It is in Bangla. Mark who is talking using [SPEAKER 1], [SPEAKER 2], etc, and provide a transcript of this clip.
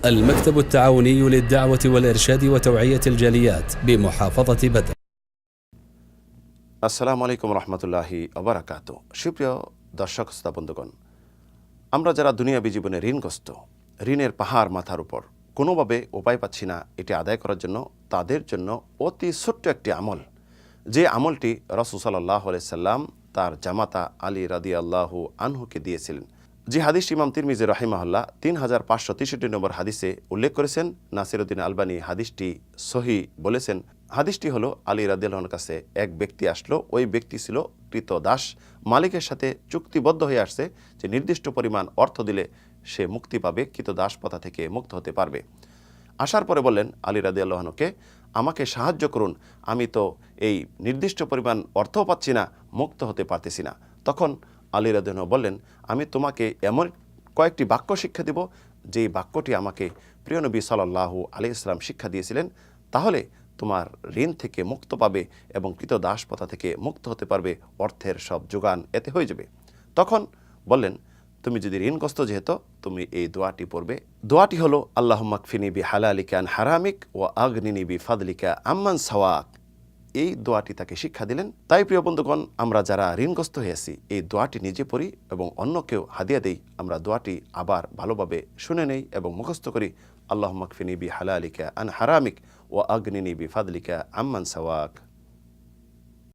[SPEAKER 1] المكتب التعاوني للدعوة والإرشاد وتوعية الجاليات بمحافظة بدر।
[SPEAKER 2] আসসালামু আলাইকুম রহমতুল্লাহি ওবারাকাতু। সুপ্রিয় দর্শক শ্রোতা বন্ধুগণ, আমরা যারা দুনিয়াবী জীবনে ঋণগ্রস্ত, ঋণের পাহাড় মাথার উপর, কোনোভাবে উপায় পাচ্ছি না এটি আদায় করার জন্য, তাদের জন্য অতি ছোট্ট একটি আমল, যে আমলটি রাসূল সাল্লাল্লাহু আলাইহি সাল্লাম তার জামাতা আলী রাদিয়াল্লাহু আনহুকে দিয়েছিলেন। যে হাদিস ইমাম তিরমিজি রাহিমাহুল্লাহ 3563 নম্বর হাদিসে উল্লেখ করেছেন, নাসিরউদ্দিন আলবানী হাদিসটি সহিহ বলেছেন। হাদিসটি হলো, আলী রাদিয়াল্লাহু আনহুর কাছে এক ব্যক্তি আসলো। ওই ব্যক্তি ছিল কৃতদাস, মালিকের সাথে চুক্তিবদ্ধ হয়ে আসছে যে নির্দিষ্ট পরিমাণ অর্থ দিলে সে মুক্তি পাবে, কৃতদাস প্রথা থেকে মুক্ত হতে পারবে। আসার পরে বললেন আলী রাদিয়াল্লাহু আনহুকে, আমাকে সাহায্য করুন, আমি তো এই নির্দিষ্ট পরিমাণ অর্থও পাচ্ছি না, মুক্ত হতে পারতেছি না। তখন আলী রাদিয়াল্লাহু আনহু বললেন, আমি তোমাকে এমন কয়েকটি বাক্য শিক্ষা দেব, যেই বাক্যটি আমাকে প্রিয় নবী সাল্লাল্লাহু আলাইহি ওয়াসাল্লাম শিক্ষা দিয়েছিলেন, তাহলে তোমার ঋণ থেকে মুক্ত পাবে এবং কৃতদাস প্রথা থেকে মুক্ত হতে পারবে, অর্থের সব যোগান এতে হয়ে যাবে। তখন বললেন, তুমি যদি ঋণগ্রস্ত যেহেতু, তুমি এই দোয়াটি পড়বে। দোয়াটি হলো, আল্লাহুম্মা কফিনি বিহালালিকা আন হারামিক ওয়া আগনিনি বিফাদলিকা আম্মান সাওয়াক। এই দোয়াটি তাকে শিক্ষা দিলেন। তাই প্রিয় বন্ধুগণ, আমরা যারা ঋণগ্রস্ত হয়েছি এই দোয়াটি নিজে পড়ি এবং অন্যকেও হাদিয়া দেই। আমরা দোয়াটি আবার ভালোভাবে শুনে নেই এবং মুখস্থ করি। আল্লাহুম্মা কফিনি বিহালালিকা আন হারামিক ওয়া আগনিনি বিফাদলিকা আম্মান সাওয়াক।